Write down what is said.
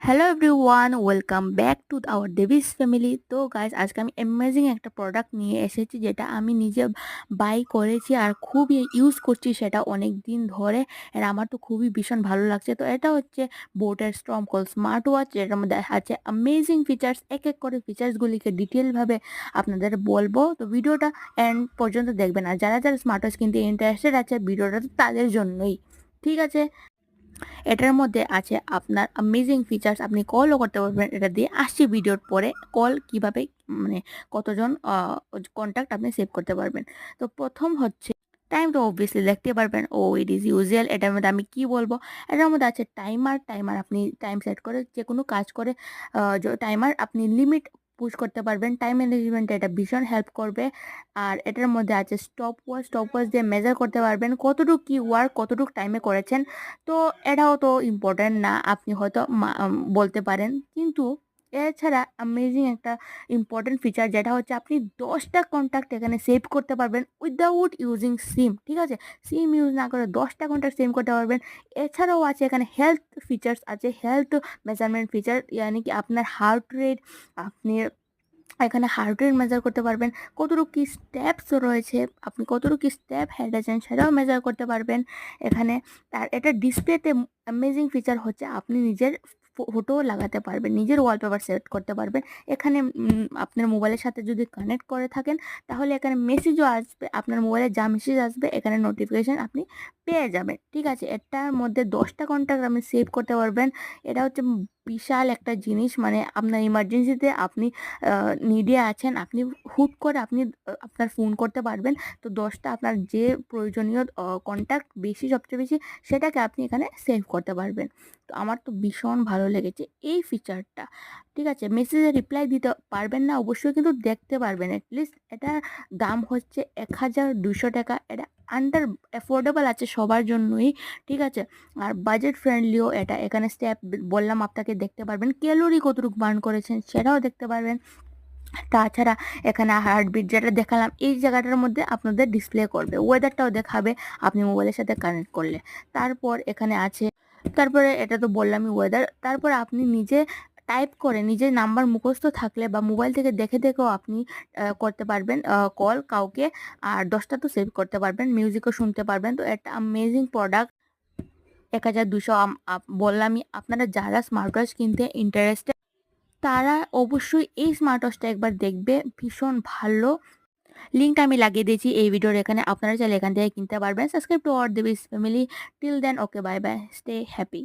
Hello everyone, welcome back to our Debis family. তো guys, আজকে আমি অ্যামেজিং একটা প্রোডাক্ট নিয়ে এসেছি, যেটা আমি নিজে বাই করেছি আর খুবই ইউজ করছি সেটা অনেক দিন ধরে। আর আমার তো খুবই ভীষণ ভালো লাগছে। তো এটা হচ্ছে বোটের স্টর্মকল স্মার্ট ওয়াচ, যেটার মধ্যে আছে অ্যামেজিং ফিচার্স। এক এক করে ফিচার্সগুলিকে ডিটেলভাবে আপনাদের বলবো। তো ভিডিওটা এন্ড পর্যন্ত দেখবেন। আর যারা যারা স্মার্ট ওয়াচ কিনতে ইন্টারেস্টেড আছে, ভিডিওটা তো তাদের জন্যই। ঠিক আছে, এটার মধ্যে আছে আপনার অ্যামেজিং ফিচার্স। আপনি কলও করতে পারবেন এটা দিয়ে। আসছে ভিডিওর পরে কল কিভাবে, মানে কতজন কন্ট্যাক্ট আপনি সেভ করতে পারবেন। তো প্রথম হচ্ছে টাইম। তো অবভিয়াসলি দেখতে পারবেন, ও ইট ইজ ইউজুয়াল। এটার মধ্যে আমি কি বলবো, এটার মধ্যে আছে টাইমার। টাইমার আপনি টাইম সেট করে যে কোনো কাজ করে টাইমার আপনি লিমিট পুশ করতে পারবেন। টাইম ম্যানেজমেন্টে এটা ভীষণ হেল্প করবে। আর এটার মধ্যে আছে স্টপ ওয়াচ। স্টপ ওয়াচ দিয়ে মেজার করতে পারবেন কতটুকু কি ওয়ার্ক কতটুকু টাইমে করেছেন। তো এটাও তো ইম্পর্টেন্ট না, আপনি হয়তো বলতে পারেন, কিন্তু এছাড়া অ্যামেজিং একটা ইম্পর্টেন্ট ফিচার, যেটা হচ্ছে আপনি 10টা কন্ট্যাক্ট এখানে সেভ করতে পারবেন উইদাউট ইউজিং সিম। ঠিক আছে, সিম ইউজ না করে 10টা কন্ট্যাক্ট সেভ করতে পারবেন। এছাড়াও আছে এখানে হেলথ ফিচার্স আছে, হেলথ মেজারমেন্ট ফিচার, ইয়ানি কি আপনার হার্ট রেট, আপনি এখানে হার্ট রেট মেজার করতে পারবেন, কতটুকু কি স্টেপস রয়েছে, আপনি কতটুকু কি স্টেপ হেঁটেছেন সেটাও মেজার করতে পারবেন এখানে। আর এটা ডিসপ্লেতে অ্যামেজিং ফিচার হচ্ছে আপনি নিজের ফটো লাগাতে পারবেন, নিজের ওয়ালপেপার সেট করতে পারবেন এখানে। আপনার মোবাইলের সাথে যদি কানেক্ট করে থাকেন, তাহলে এখানে মেসেজও আসবে, আপনার মোবাইলে যা মেসেজ আসবে এখানে নোটিফিকেশান আপনি পেয়ে যাবেন। ঠিক আছে, এটার মধ্যে 10টা কন্ট্যাক্ট আপনি সেভ করতে পারবেন। এটা হচ্ছে বিশাল একটা জিনিস, মানে আপনার ইমার্জেন্সিতে আপনি নিডে আছেন, আপনি হুট করে আপনি আপনার ফোন করতে পারবেন। তো 10টা আপনার যে প্রয়োজনীয় কন্ট্যাক্ট বেশি, সবচেয়ে বেশি, সেটাকে আপনি এখানে সেভ করতে পারবেন। তো আমার তো ভীষণ ভালো লেগেছে এই ফিচারটা। ঠিক আছে, মেসেজে রিপ্লাই দিতে পারবেন না অবশ্যই, কিন্তু দেখতে পারবেন অ্যাটলিস্ট। এটার দাম হচ্ছে 1200 টাকা। এটা আন্ডার অ্যাফোর্ডেবল আছে সবার জন্যই। ঠিক আছে, আর বাজেট ফ্রেন্ডলিও এটা। এখানে স্টেপ বললাম আপনাকে, দেখতে পারবেন ক্যালোরি কতটুকু বার্ন করেছেন সেটাও দেখতে পারবেন। তাছাড়া এখানে হার্টবিট যেটা দেখালাম, এই জায়গাটার মধ্যে আপনাদের ডিসপ্লে করবে, ওয়েদারটাও দেখাবে আপনি মোবাইলের সাথে কানেক্ট করলে। তারপর এখানে আছে, তারপরে এটা তো বললামই ওয়েদার। তারপরে আপনি নিজে টাইপ করে, নিজের নাম্বার মুখস্থ থাকলে বা মোবাইল থেকে দেখে দেখেও আপনি করতে পারবেন কল কাউকে। আর 10টা তো সেভ করতে পারবেন, মিউজিকও শুনতে পারবেন। তো একটা অ্যামেজিং প্রোডাক্ট। 1200 বললামই। আপনারা যারা স্মার্ট ওয়াচ কিনতে ইন্টারেস্টেড, তারা অবশ্যই এই স্মার্ট ওয়াচটা একবার দেখবে, ভীষণ ভালো। লিঙ্কটা আমি লাগিয়ে দিয়েছি এই ভিডিওর এখানে, আপনারা চাইলে এখান থেকে কিনতে পারবেন। Subscribe to our Debis family. Till then, okay, bye bye, stay happy.